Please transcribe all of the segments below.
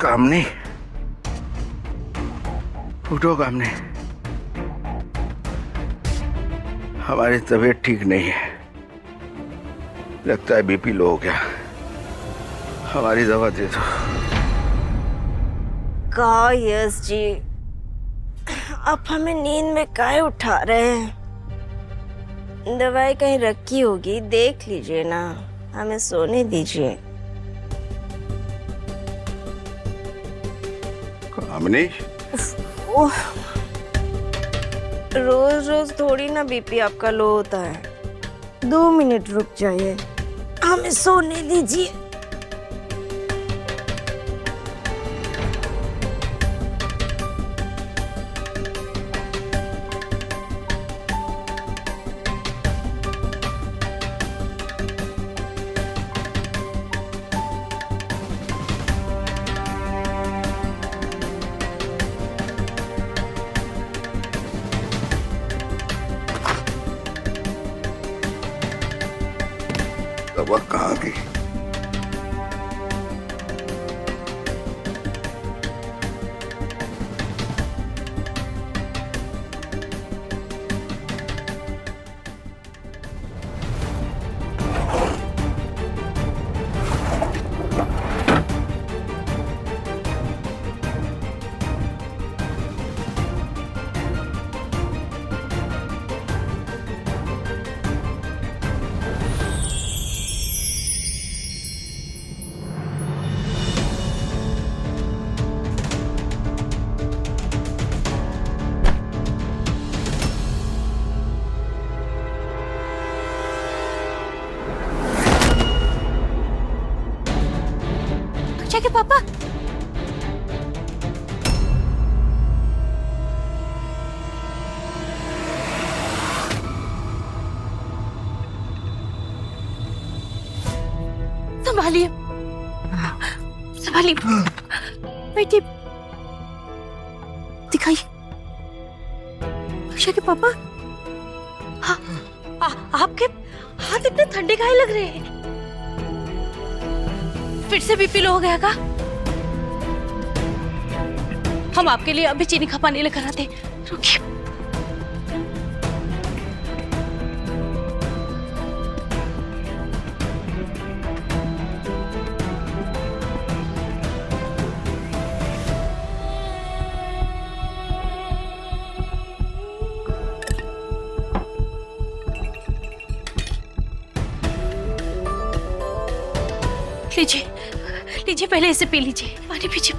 कामनी, उठो कामनी। हमारी तबीयत ठीक नहीं है, लगता है बीपी लो हो गया। हमारी दवा दे दो। का यस जी, आप हमें नींद में काहे उठा रहे हैं? दवाई कहीं रखी होगी, देख लीजिए ना, हमें सोने दीजिए। कामनी, ओह, रोज रोज थोड़ी ना बीपी आपका लो होता है। 2 मिनट रुक जाइए, हमें सोने दीजिए। दवा कहाँ गई? अक्षय के पापा, संभालिए संभालिए बेटी, दिखाइए। अक्षय के पापा, आपके हाथ इतने ठंडे काहे लग रहे हैं? फिर से बीपी लो हो गया का? हम आपके लिए अभी चीनी का पानी लेकर आते, रुकिए। लीजिए लीजिए, पहले इसे पी लीजिए, पानी पीजिए।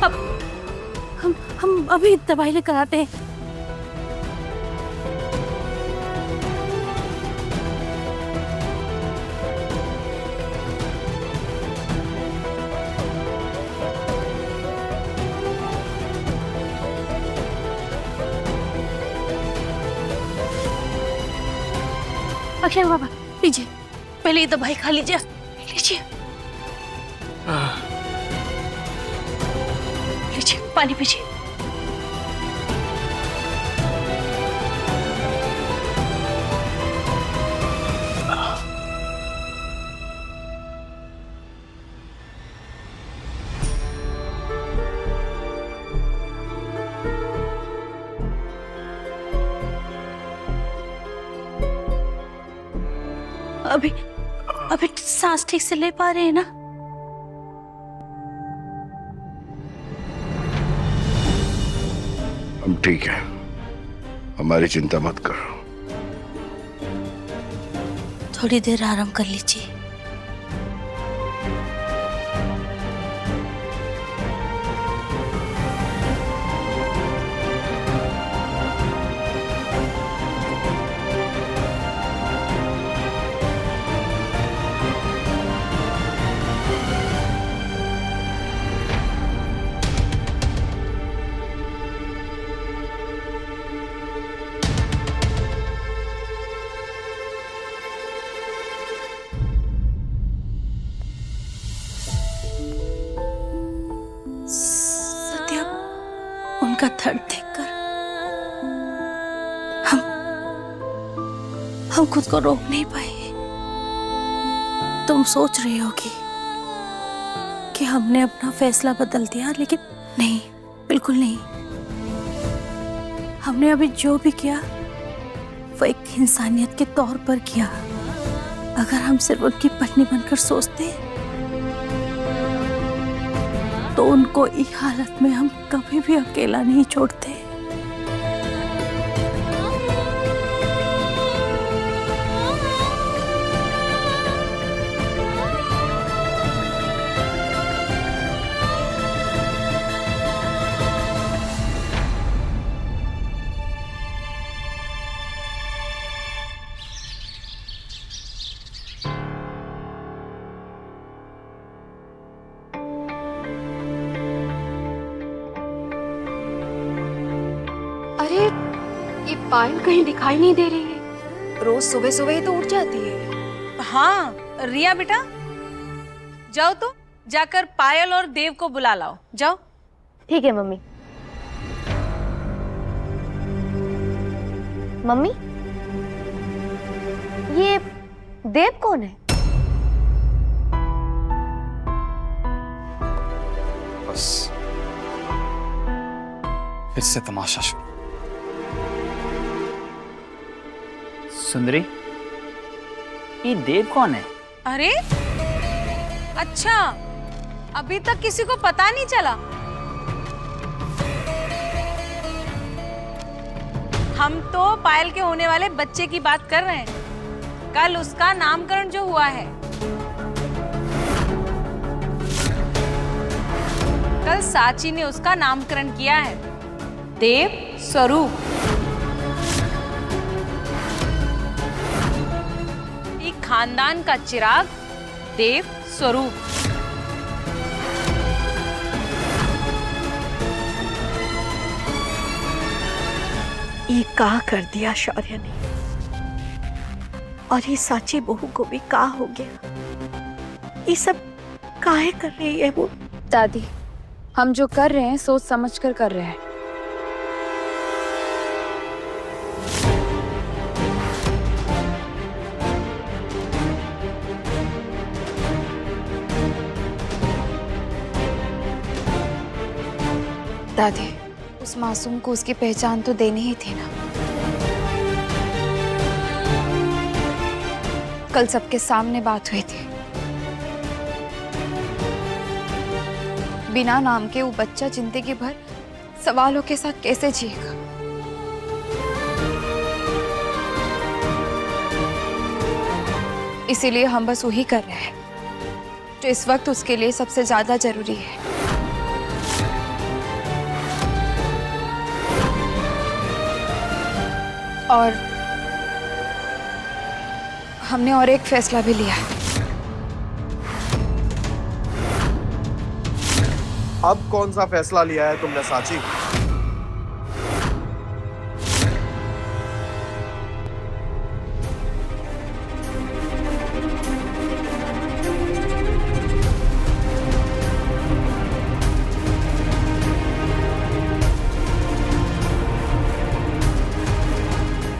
अब हम अभी दवाई लेकर आते हैं। अक्षय बाबा, लीजिए, पहले ये दवाई खा लीजिए, लीजिए लीजिए, पानी पीजिए। अभी अभी सांस ठीक से ले पा रहे हैं ना? हम ठीक है, हमारी चिंता मत करो। थोड़ी देर आराम कर लीजिए। उनका दर्द देखकर हम खुद को रोक नहीं पाए। तुम सोच रही होगी कि हमने अपना फैसला बदल दिया, लेकिन नहीं, बिल्कुल नहीं। हमने अभी जो भी किया वो एक इंसानियत के तौर पर किया। अगर हम सिर्फ उनकी पत्नी बनकर सोचते तो उनको इस हालत में हम कभी भी अकेला नहीं छोड़ते। अरे ये पायल कहीं दिखाई नहीं दे रही है। रोज सुबह सुबह ही तो उठ जाती है। हाँ रिया बेटा, जाओ तो जाकर पायल और देव को बुला लाओ, जाओ। ठीक है मम्मी। मम्मी, ये देव कौन है? बस फिर से तमाशा शुरू। सुंदरी, ये देव कौन है? अरे अच्छा, अभी तक किसी को पता नहीं चला। हम तो पायल के होने वाले बच्चे की बात कर रहे हैं। कल उसका नामकरण जो हुआ है, कल साची ने उसका नामकरण किया है देव स्वरूप। एक खानदान का चिराग देव स्वरूप। ये का कर दिया शौर्य ने, और ये साची बहू को भी का हो गया। ये सब काहे कर रही है वो? दादी, हम जो कर रहे हैं सोच समझ कर रहे हैं। दादी, उस मासूम को उसकी पहचान तो देनी ही थी ना। कल सबके सामने बात हुई थी। बिना नाम के वो बच्चा जिंदगी भर सवालों के साथ कैसे जिएगा? इसीलिए हम बस वही कर रहे हैं जो इस वक्त उसके लिए सबसे ज्यादा जरूरी है। और हमने और एक फैसला भी लिया है। अब कौन सा फैसला लिया है तुमने साची?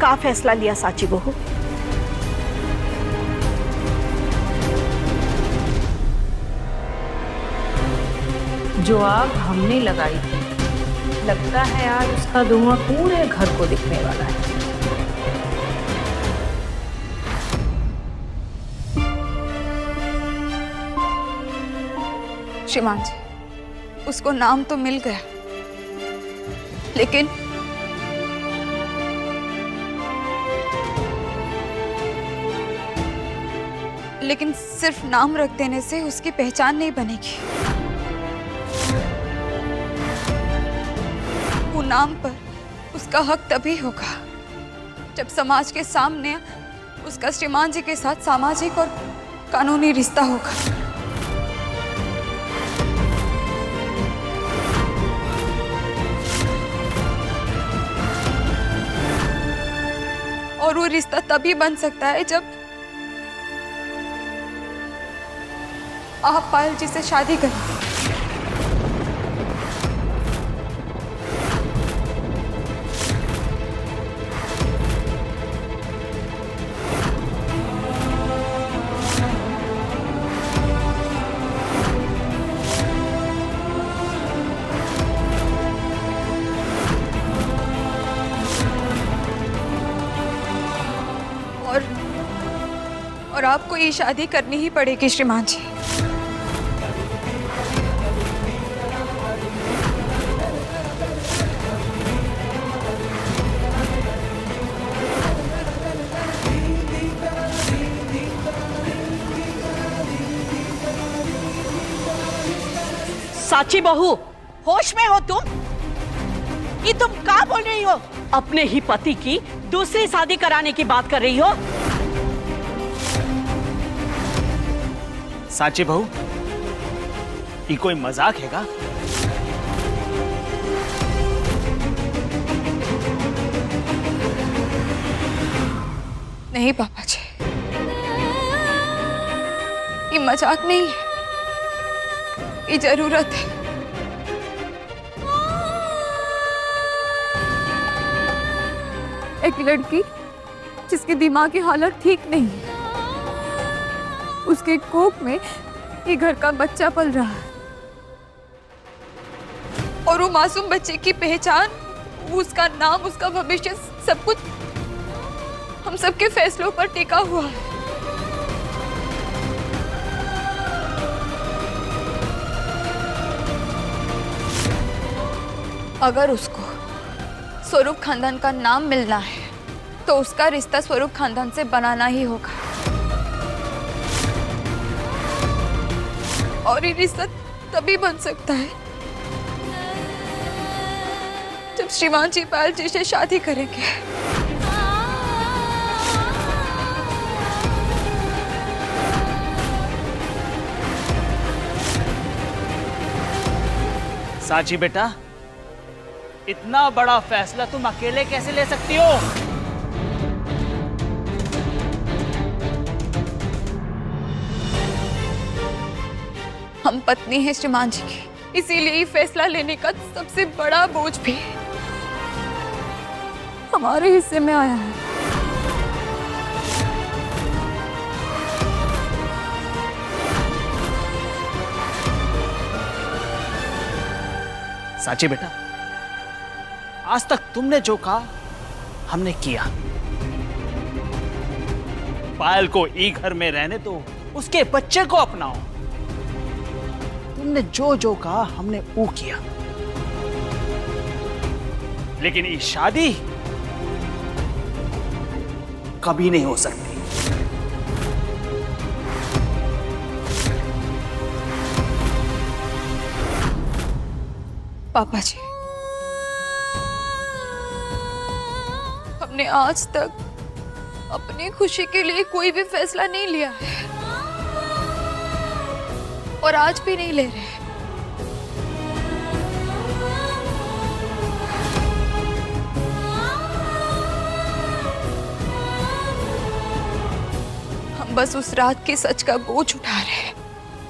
का फैसला लिया साची बहू? जो आग हमने लगाई थी, लगता है आज उसका धुआं पूरे घर को दिखने वाला है। श्रीमान जी, उसको नाम तो मिल गया, लेकिन सिर्फ नाम रख देने से उसकी पहचान नहीं बनेगी। वो नाम पर उसका हक तभी होगा जब समाज के सामने उसका श्रीमान जी के साथ सामाजिक और कानूनी रिश्ता होगा। और वो रिश्ता तभी बन सकता है जब आप पायल जी से शादी करें। और आपको ये शादी करनी ही पड़ेगी श्रीमान जी। साची बहू, होश में हो तुम? ये तुम क्या बोल रही हो? अपने ही पति की दूसरी शादी कराने की बात कर रही हो? साची बहू, ये कोई मजाक है का? नहीं पापा जी, ये मजाक नहीं है, ये जरूरत है। एक लड़की जिसके दिमाग की हालत ठीक नहीं है, उसके कोख में ये घर का बच्चा पल रहा है, और वो मासूम बच्चे की पहचान, उसका नाम, उसका भविष्य, सब कुछ हम सबके फैसलों पर टिका हुआ है। अगर उसको स्वरूप खानदान का नाम मिलना है तो उसका रिश्ता स्वरूप खानदान से बनाना ही होगा, और ये रिश्ता तभी बन सकता है जब श्रीमान जी पायल जी से शादी करेंगे। साची बेटा, इतना बड़ा फैसला तुम अकेले कैसे ले सकती हो? हम पत्नी हैं श्रीमान जी की, इसीलिए ये फैसला लेने का सबसे बड़ा बोझ भी हमारे हिस्से में आया है। साची बेटा, आज तक तुमने जो कहा हमने किया। पायल को ई घर में रहने दो, उसके बच्चे को अपनाओ। तुमने जो जो कहा हमने वो किया, लेकिन ये शादी कभी नहीं हो सकती। पापा जी, हमने आज तक अपनी खुशी के लिए कोई भी फैसला नहीं लिया है, और आज भी नहीं ले रहे। हम बस उस रात के सच का बोझ उठा रहे हैं,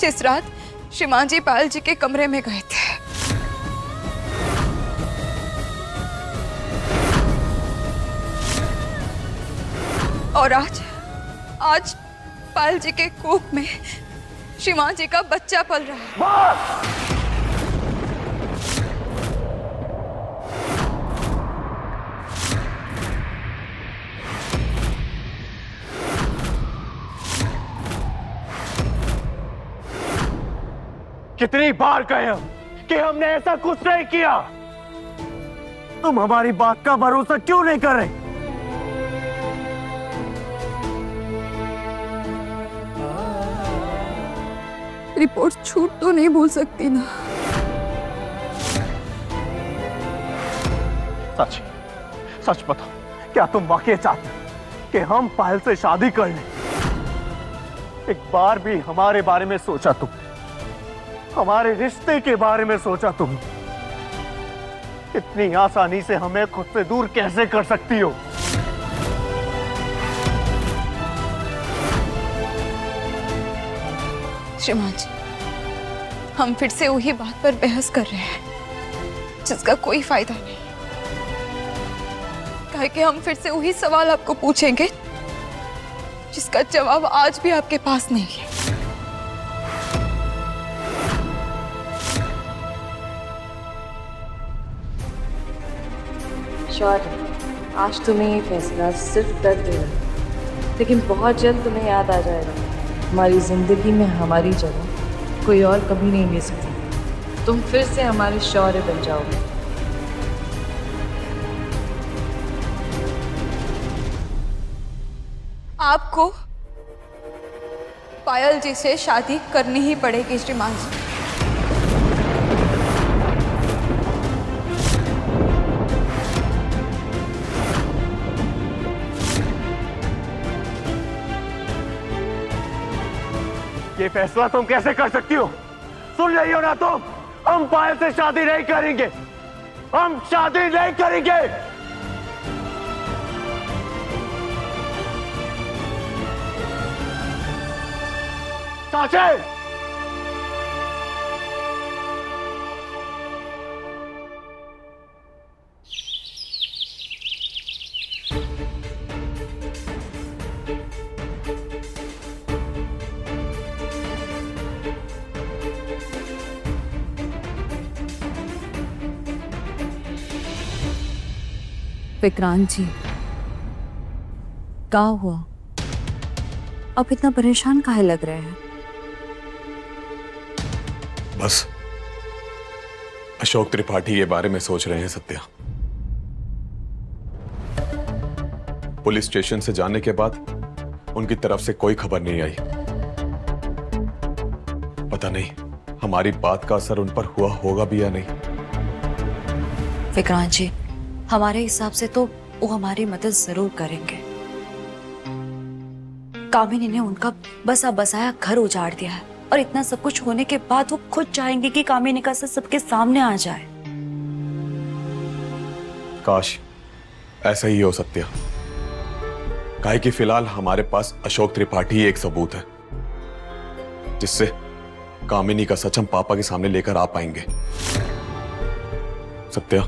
जिस रात श्रीमान जी पायल जी के कमरे में गए थे। और आज पायल जी के कोख में श्रीमान जी का बच्चा पल रहा है। कितनी बार कहे हम कि हमने ऐसा कुछ नहीं किया। तुम हमारी बात का भरोसा क्यों नहीं कर रहे? रिपोर्ट झूठ तो नहीं बोल सकती ना। सच सच बताओ, क्या तुम वाकई चाहते हो कि हम पायल से शादी कर लें? एक बार भी हमारे बारे में सोचा तुम? हमारे रिश्ते के बारे में सोचा तुम? इतनी आसानी से हमें खुद से दूर कैसे कर सकती हो? श्रीमान जी, हम फिर से वही बात पर बहस कर रहे हैं जिसका कोई फायदा नहीं, काहे कि हम फिर से वही सवाल आपको पूछेंगे जिसका जवाब आज भी आपके पास नहीं है। शौर्य, आज तुम्हें ये फैसला सिर्फ दर्द देगा, लेकिन बहुत जल्द तुम्हें याद आ जाएगा हमारी जिंदगी में हमारी जगह कोई और कभी नहीं ले सकती। तुम फिर से हमारे शौर्य बन जाओगे। आपको पायल जी से शादी करनी ही पड़ेगी श्रीमान जी। ये फैसला तुम कैसे कर सकती हो? सुन रही हो ना तुम? हम पायल से शादी नहीं करेंगे। हम शादी नहीं करेंगे। साचे, विक्रांत जी, क्या हुआ? आप इतना परेशान काहे लग रहे हैं? बस अशोक त्रिपाठी के बारे में सोच रहे हैं सत्या। पुलिस स्टेशन से जाने के बाद उनकी तरफ से कोई खबर नहीं आई। पता नहीं हमारी बात का असर उन पर हुआ होगा भी या नहीं। विक्रांत जी, हमारे हिसाब से तो वो हमारी मदद जरूर करेंगे। कामिनी ने उनका बसा बसाया घर उजाड़ दिया है और इतना सब कुछ होने के बाद वो खुद चाहेंगे कि कामिनी का सच सबके सामने आ जाए। काश ऐसा ही हो सत्या। काहे कि फिलहाल हमारे पास अशोक त्रिपाठी ही एक सबूत है जिससे कामिनी का सच हम पापा के सामने लेकर आ पाएंगे। सत्या,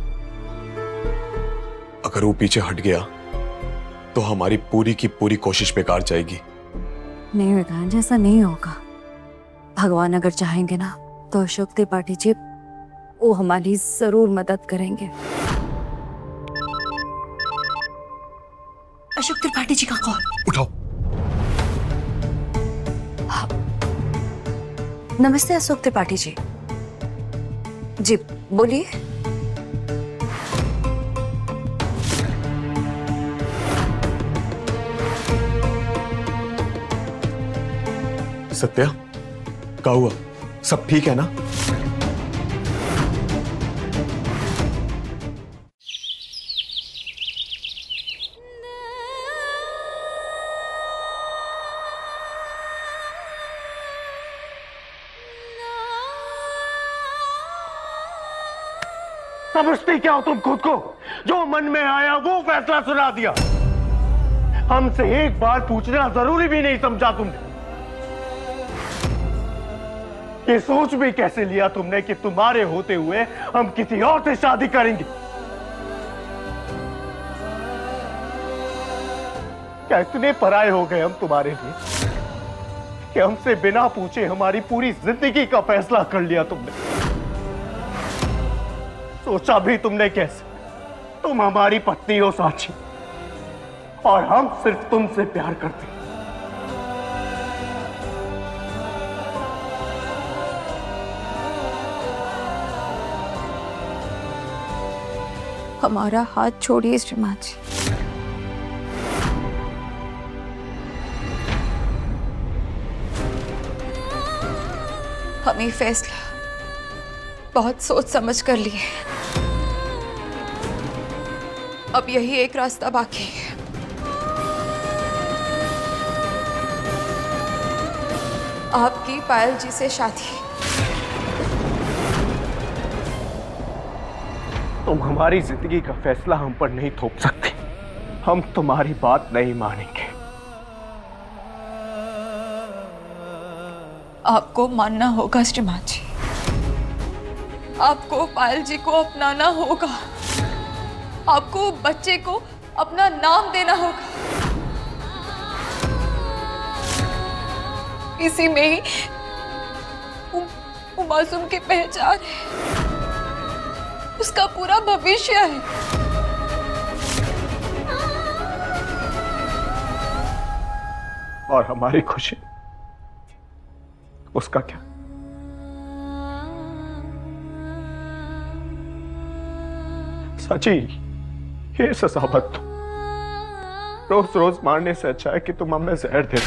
अगर वो पीछे हट गया तो हमारी पूरी की पूरी कोशिश बेकार जाएगी। नहीं विक्रांत, ऐसा नहीं होगा। भगवान अगर चाहेंगे ना तो अशोक त्रिपाठी जी वो हमारी जरूर मदद करेंगे। अशोक त्रिपाठी जी का कॉल उठाओ। हाँ। नमस्ते अशोक त्रिपाठी जी। जी बोलिए। सत्या, क्या हुआ? सब ठीक है ना? समझती क्या हो तुम खुद को? जो मन में आया वो फैसला सुना दिया। हमसे एक बार पूछना जरूरी भी नहीं समझा तुमने। ये सोच भी कैसे लिया तुमने कि तुम्हारे होते हुए हम किसी और से शादी करेंगे? क्या इतने पराये हो गए हम तुम्हारे लिए कि हमसे बिना पूछे हमारी पूरी जिंदगी का फैसला कर लिया तुमने? सोचा भी तुमने कैसे? तुम हमारी पत्नी हो साक्षी, और हम सिर्फ तुमसे प्यार करते। हमारा हाथ छोड़िए श्रीमान जी। हम ये फैसला बहुत सोच समझ कर लिए। अब यही एक रास्ता बाकी है। आपकी पायल जी से शादी। तुम हमारी जिंदगी का फैसला हम पर नहीं थोप सकते। हम तुम्हारी बात नहीं मानेंगे। आपको मानना होगा श्रीमान जी। आपको पायल जी को अपनाना होगा। आपको बच्चे को अपना नाम देना होगा। इसी में ही वो मासूम की पहचान है, उसका पूरा भविष्य है। और हमारी खुशी, उसका क्या? सची, ये सजा मत दो। रोज रोज मारने से अच्छा है कि तुम हमें जहर दे दो।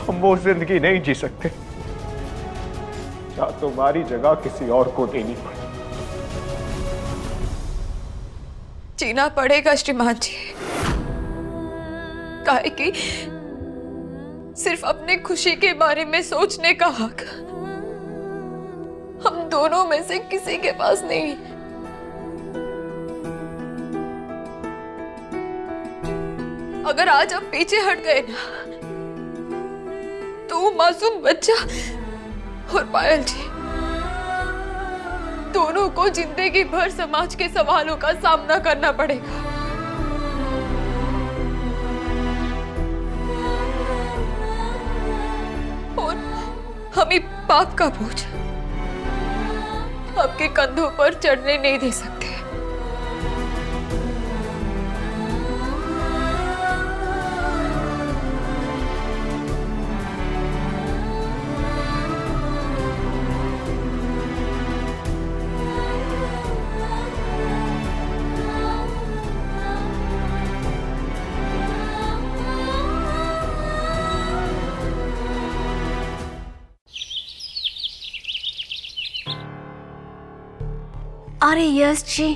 हम वो जिंदगी नहीं जी सकते क्या तुम्हारी जगह किसी और को देनी पड़े। जीना पड़ेगा श्रीमान जी, काहे कि सिर्फ अपने खुशी के बारे में सोचने का हक हम दोनों में से किसी के पास नहीं। अगर आज हम पीछे हट गए ना, तो वो मासूम बच्चा और पायल जी दोनों को जिंदगी भर समाज के सवालों का सामना करना पड़ेगा। और हम ही पाप का बोझ आपके कंधों पर चढ़ने नहीं दे सकते। अरे यश जी,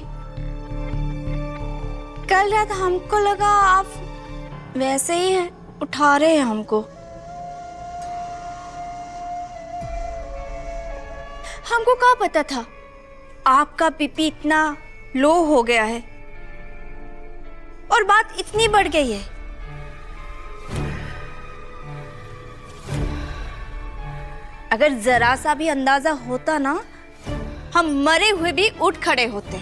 कल रात हमको लगा आप वैसे ही हैं, उठा रहे हैं हमको। हमको क्या पता था आपका बीपी इतना लो हो गया है और बात इतनी बढ़ गई है। अगर जरा सा भी अंदाजा होता ना, हम मरे हुए भी उठ खड़े होते।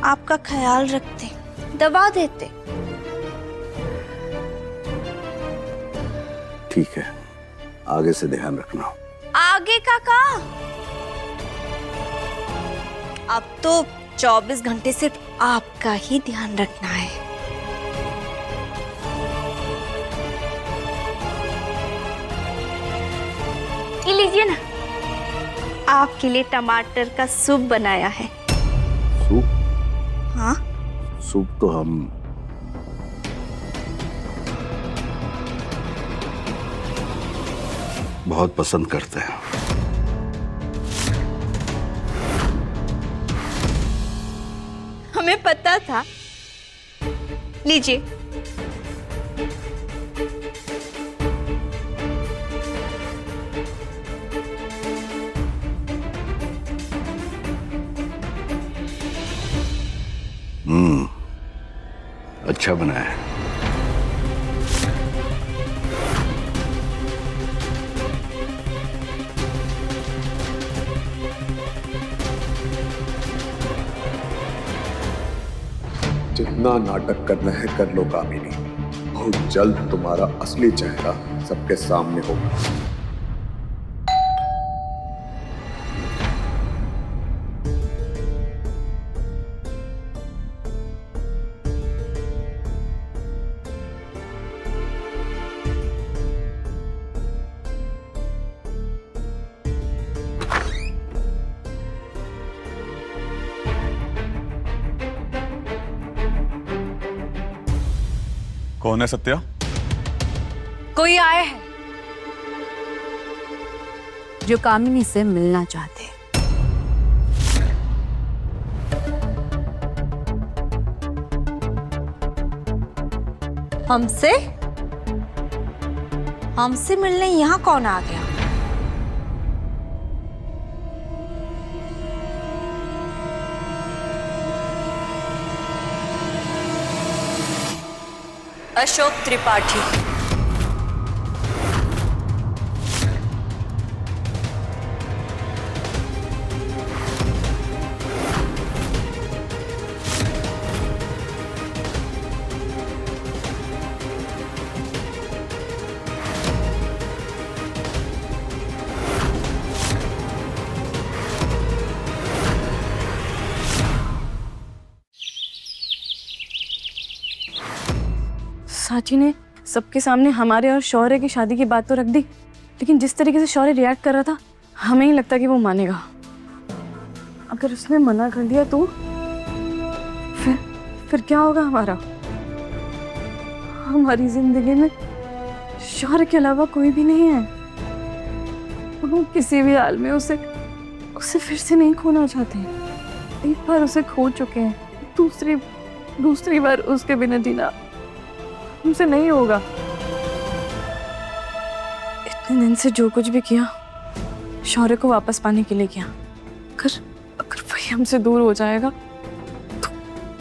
आपका ख्याल रखते, दवा देते। ठीक है, आगे से ध्यान रखना। आगे का अब तो 24 घंटे सिर्फ आपका ही ध्यान रखना है। ये लीजिए ना, आपके लिए टमाटर का सूप बनाया है। सूप? हाँ, सूप तो हम बहुत पसंद करते हैं। हमें पता था। लीजिए। अच्छा बना है। जितना नाटक करना है कर लो कामिनी, बहुत जल्द तुम्हारा असली चेहरा सबके सामने होगा। कौन है सत्या? कोई आए हैं जो कामिनी से मिलना चाहते हैं। हमसे हमसे मिलने यहाँ कौन आ गया? अशोक त्रिपाठी। साची ने सबके सामने हमारे और शौर्य की शादी की बात तो रख दी, लेकिन जिस तरीके से शौर्य रिएक्ट कर रहा था, हमें ही लगता कि वो मानेगा। अगर उसने मना कर दिया तो फिर क्या होगा हमारा? हमारी जिंदगी में शौर्य के अलावा कोई भी नहीं है। हम किसी भी हाल में उसे फिर से नहीं खोना चाहते। एक बार उसे खो चुके हैं, दूसरी बार उसके बिना जीना हमसे नहीं होगा। इतने दिन से जो कुछ भी किया शौर्य को वापस पाने के लिए किया। अगर वही हमसे दूर हो जाएगा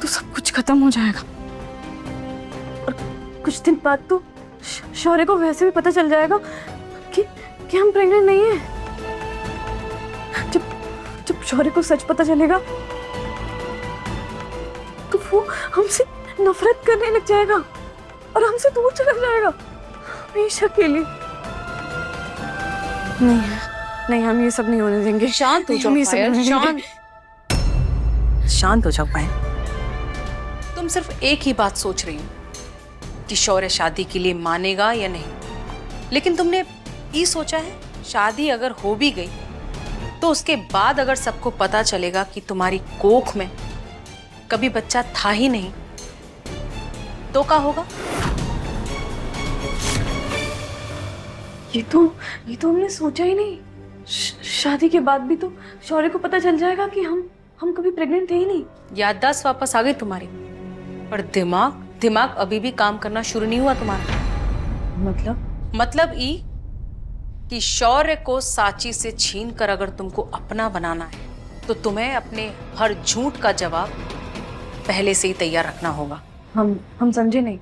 तो सब कुछ खत्म हो जाएगा। और कुछ दिन बाद तो शौर्य को वैसे भी पता चल जाएगा कि हम प्रेग्नेंट नहीं हैं। जब शौर्य को सच पता चलेगा तो वो हमसे नफरत करने लग जाएगा और हमसे दूर चला जाएगा हमेशा के लिए। नहीं, हम ये सब नहीं होने देंगे। शांत हो जाओ पायल, शांत हो जाओ पायल। तुम सिर्फ एक ही बात सोच रही हो कि शौर्य शादी के लिए मानेगा या नहीं, लेकिन तुमने ये सोचा है शादी अगर हो भी गई तो उसके बाद अगर सबको पता चलेगा कि तुम्हारी कोख में कभी बच्चा था ही नहीं तो क्या होगा? ये तो हमने सोचा ही नहीं। शादी के बाद भी तो शौर्य को पता चल जाएगा कि हम कभी प्रेग्नेंट थे ही नहीं। याददाश्त वापस आ गई तुम्हारी, पर दिमाग अभी भी काम करना शुरू नहीं हुआ तुम्हारा। मतलब ई कि शौर्य को साची से छीन कर अगर तुमको अपना बनाना है तो तुम्हें अपने हर झूठ का जवाब पहले से ही तैयार रखना होगा। हम समझे नहीं।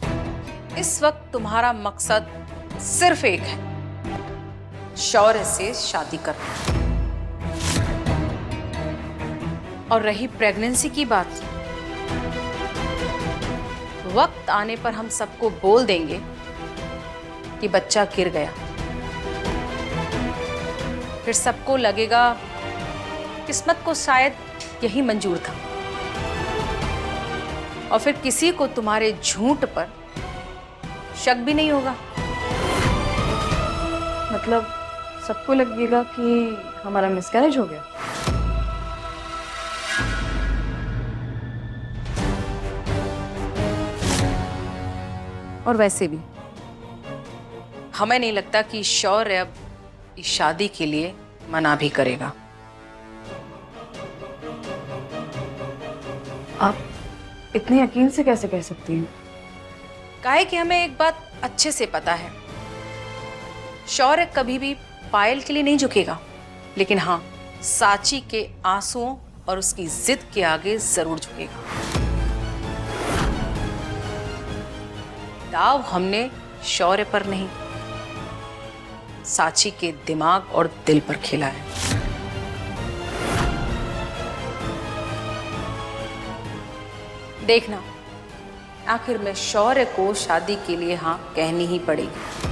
इस वक्त तुम्हारा मकसद सिर्फ एक है, शौर्य से शादी करना। और रही प्रेगनेंसी की बात, वक्त आने पर हम सबको बोल देंगे कि बच्चा गिर गया। फिर सबको लगेगा किस्मत को शायद यही मंजूर था, और फिर किसी को तुम्हारे झूठ पर शक भी नहीं होगा। मतलब सबको लगेगा कि हमारा मिसकैरेज हो गया। और वैसे भी हमें नहीं लगता कि शौर्य अब इस शादी के लिए मना भी करेगा। आप इतने यकीन से कैसे कह सकती हैं? काहे कि हमें एक बात अच्छे से पता है, शौर्य कभी भी पायल के लिए नहीं झुकेगा, लेकिन हाँ, साची के आंसुओं और उसकी जिद के आगे जरूर झुकेगा। दाव हमने शौर्य पर नहीं, साची के दिमाग और दिल पर खेला है। देखना, आखिर में शौर्य को शादी के लिए हाँ कहनी ही पड़ेगी।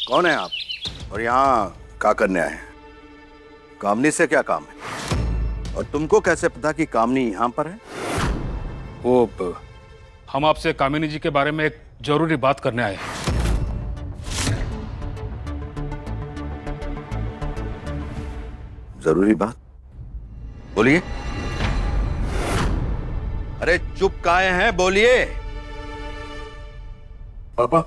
कौन है आप और यहाँ क्या करने आए हैं? कामनी से क्या काम है? और तुमको कैसे पता कि कामनी यहाँ पर है? वो हम आपसे कामिनी जी के बारे में एक जरूरी बात करने आए हैं। जरूरी बात? बोलिए। अरे चुप काहे हैं, बोलिए। पापा,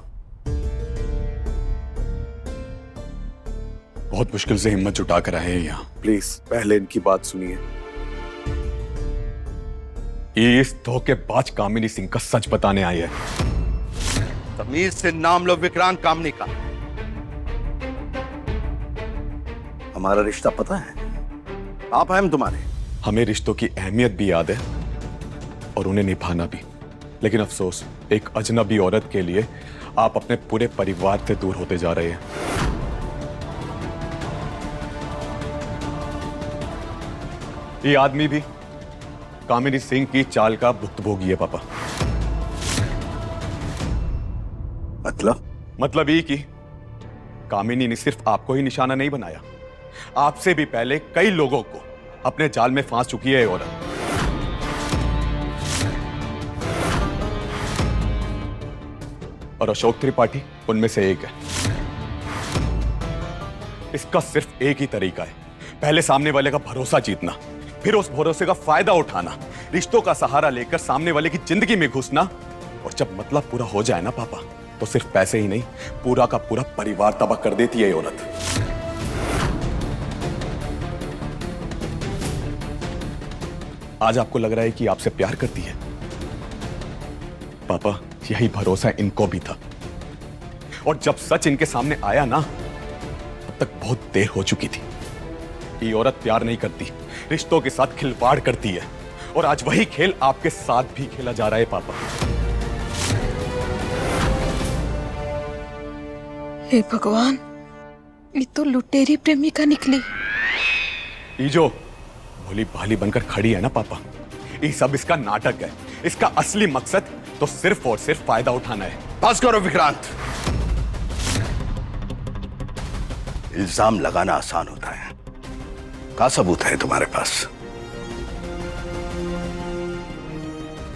बहुत मुश्किल से हिम्मत जुटा कर आए हैं यहाँ। प्लीज पहले इनकी बात सुनिए। ये इस धोखेबाज कामिनी सिंह का सच बताने आई है। तमीज से नाम लो विक्रांत कामनी का। हमारा रिश्ता पता है, आप हैं तुम्हारे। हमें रिश्तों की अहमियत भी याद है और उन्हें निभाना भी, लेकिन अफसोस एक अजनबी औरत के लिए आप अपने पूरे परिवार से दूर होते जा रहे हैं। ये आदमी भी कामिनी सिंह की चाल का भुक्तभोगी है पापा। मतलब ये कि कामिनी ने सिर्फ आपको ही निशाना नहीं बनाया, आपसे भी पहले कई लोगों को अपने जाल में फांस चुकी है ये औरत। और अशोक त्रिपाठी उनमें से एक है। इसका सिर्फ एक ही तरीका है, पहले सामने वाले का भरोसा जीतना, फिर उस भरोसे का फायदा उठाना, रिश्तों का सहारा लेकर सामने वाले की जिंदगी में घुसना, और जब मतलब पूरा हो जाए ना पापा, तो सिर्फ पैसे ही नहीं, पूरा का पूरा परिवार तबाह कर देती है ये औरत। आज आपको लग रहा है कि आपसे प्यार करती है, पापा यही भरोसा इनको भी था, और जब सच इनके सामने आया ना, तब तक बहुत देर हो चुकी थी। ये औरत प्यार नहीं करती, रिश्तों के साथ खिलवाड़ करती है, और आज वही खेल आपके साथ भी खेला जा रहा है पापा। हे भगवान, ये तो लुटेरी प्रेमिका निकली। ये जो भोली भाली बनकर खड़ी है ना पापा, ये सब इसका नाटक है। इसका असली मकसद तो सिर्फ और सिर्फ फायदा उठाना है। बस करो विक्रांत, इल्जाम लगाना आसान होता है, क्या सबूत है तुम्हारे पास?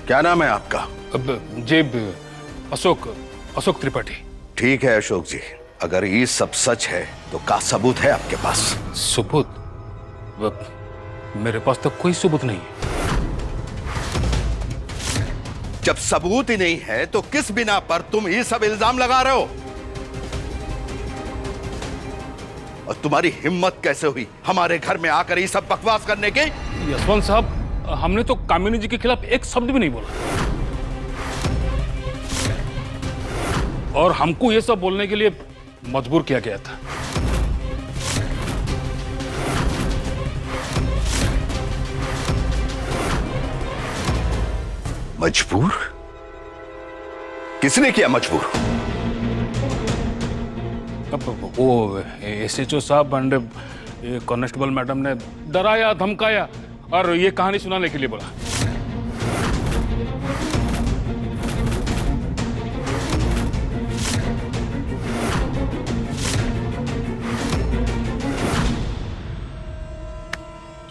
क्या नाम है आपका? अब जी अशोक त्रिपाठी। ठीक है अशोक जी, अगर ये सब सच है तो क्या सबूत है आपके पास? सबूत? मेरे पास तो कोई सबूत नहीं है। जब सबूत ही नहीं है तो किस बिना पर तुम ये सब इल्जाम लगा रहे हो? और तुम्हारी हिम्मत कैसे हुई हमारे घर में आकर ये सब बकवास करने की? यशवंत साहब, हमने तो कामिनी जी के खिलाफ एक शब्द भी नहीं बोला, और हमको ये सब बोलने के लिए मजबूर किया गया था। मजबूर? किसने किया मजबूर? अब वो एसएचओ साहब एंड कांस्टेबल मैडम ने डराया धमकाया और ये कहानी सुनाने के लिए बोला।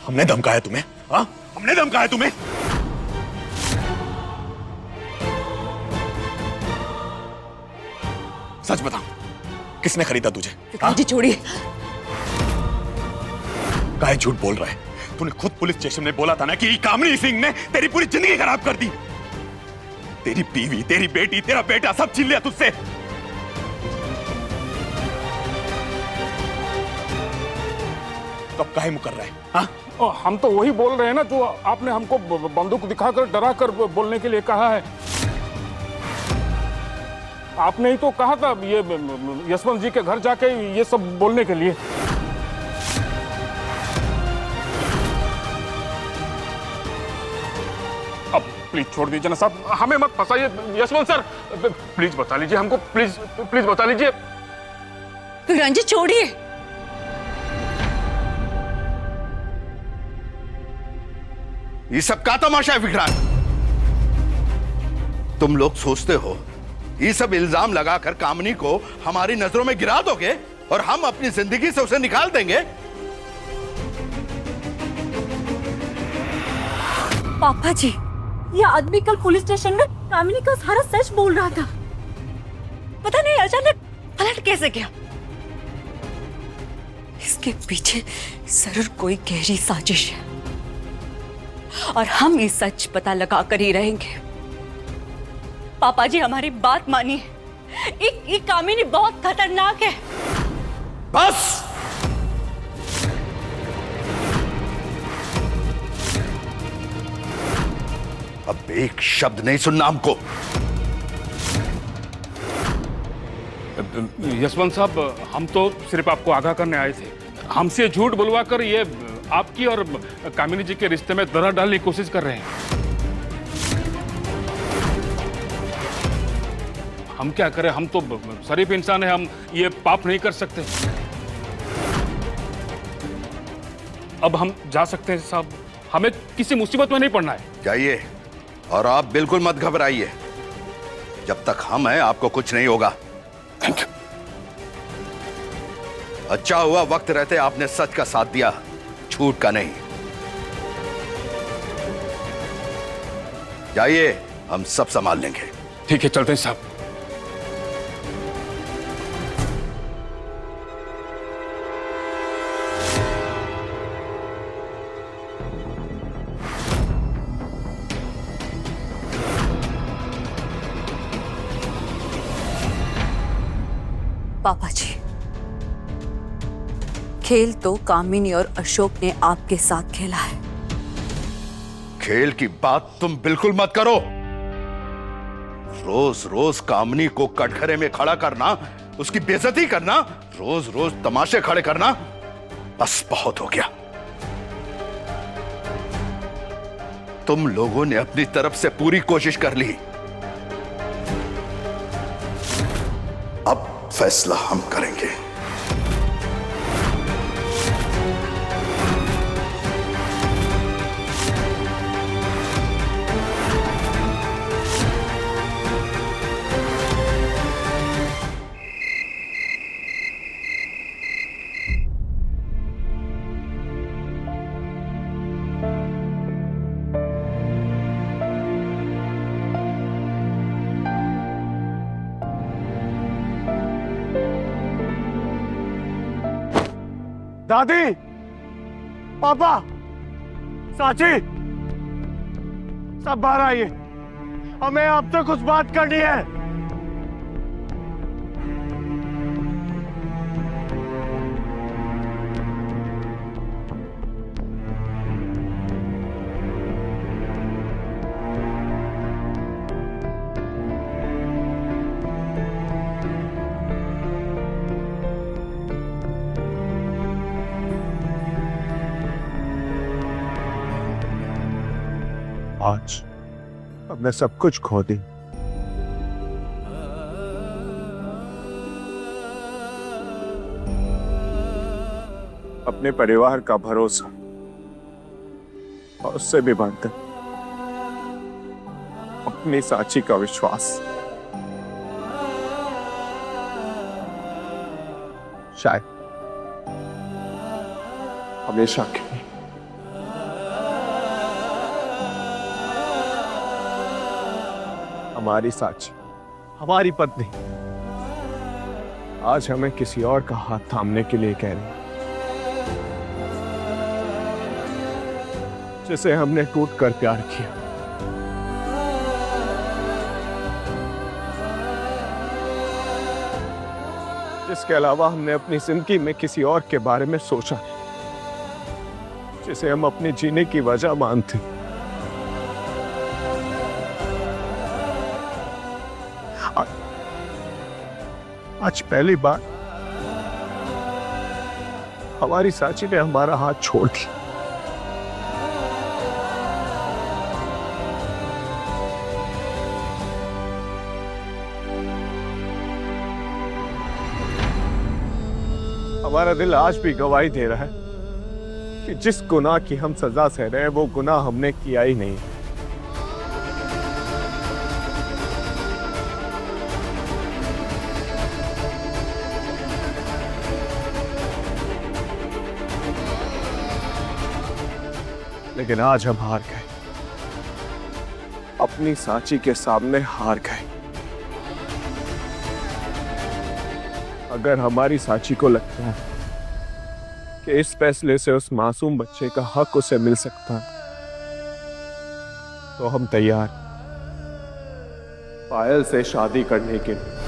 हमने धमकाया तुम्हें? हाँ, हमने धमकाया तुम्हें? सच बता, किसने खरीदा तुझे? जी छोड़िए। काहे झूठ बोल रहा है? तूने खुद पुलिस स्टेशन में बोला था ना कि कामिनी सिंह ने तेरी पूरी जिंदगी खराब कर दी। तेरी बीवी, तेरी बेटी, तेरा बेटा सब छीन लिया तुझसे। कब काहे मुकर रहा है? हाँ? हम तो वही बोल रहे हैं ना जो आपने हमको बंदूक दिखाकर डराकर बोलने के लिए कहा है। आपने ही तो कहा था ये यशवंत जी के घर जाके ये सब बोलने के लिए। अब प्लीज छोड़ दीजिए ना साहब, हमें मत फंसाइए। यशवंत सर प्लीज बता लीजिए हमको, प्लीज बता लीजिए। रंजित छोड़िए। ये सब का तमाशा है विक्रांत? तुम लोग सोचते हो ये सब इल्जाम लगाकर कामिनी को हमारी नजरों में गिरा दोगे और हम अपनी जिंदगी से उसे निकाल देंगे? पापा जी, ये आदमी कल पुलिस स्टेशन में कामिनी का सारा सच बोल रहा था। पता नहीं अचानक पलट कैसे गया। इसके पीछे जरूर कोई गहरी साजिश है, और हम ये सच पता लगा कर ही रहेंगे। पापा जी हमारी बात मानिए, ये कामिनी बहुत खतरनाक है। बस! अब एक शब्द नहीं सुनना हमको। यशवंत साहब, हम तो सिर्फ आपको आगाह करने आए थे। हमसे झूठ बुलवा कर ये आपकी और कामिनी जी के रिश्ते में दरार डालने की कोशिश कर रहे हैं। हम क्या करें, हम तो शरीफ इंसान हैं, हम ये पाप नहीं कर सकते। अब हम जा सकते हैं साहब, हमें किसी मुसीबत में नहीं पड़ना है। जाइए, और आप बिल्कुल मत घबराइए। जब तक हम हैं आपको कुछ नहीं होगा। अच्छा हुआ वक्त रहते आपने सच का साथ दिया, झूठ का नहीं। जाइए, हम सब संभाल लेंगे। ठीक है, चलते हैं साहब। पापा जी, खेल तो कामिनी और अशोक ने आपके साथ खेला है। खेल की बात तुम बिल्कुल मत करो। रोज रोज कामनी को कटघरे में खड़ा करना, उसकी बेइज्जती करना, रोज रोज तमाशे खड़े करना, बस बहुत हो गया। तुम लोगों ने अपनी तरफ से पूरी कोशिश कर ली, अब फैसला हम करेंगे। दादी, पापा, साची, सब बाहर आइए, हमें आपसे कुछ बात करनी है। आज हमने सब कुछ खो दी। अपने परिवार का भरोसा और उससे भी बढ़कर अपनी साची का विश्वास। शायद हमेशा के लिए। हमारी साची, हमारी पत्नी आज हमें किसी और का हाथ थामने के लिए कह रही है, जिसे हमने टूट कर प्यार किया। जिसके अलावा हमने अपनी जिंदगी में किसी और के बारे में सोचा, जिसे हम अपने जीने की वजह मानते। आज पहली बार हमारी साची ने हमारा हाथ छोड़ दिया। हमारा दिल आज भी गवाही दे रहा है कि जिस गुनाह की हम सजा सह रहे हैं, वो गुनाह हमने किया ही नहीं। लेकिन आज हम हार गए, अपनी साची के सामने हार गए। अगर हमारी साची को लगता है कि इस फैसले से उस मासूम बच्चे का हक उसे मिल सकता है, तो हम तैयार पायल से शादी करने के लिए।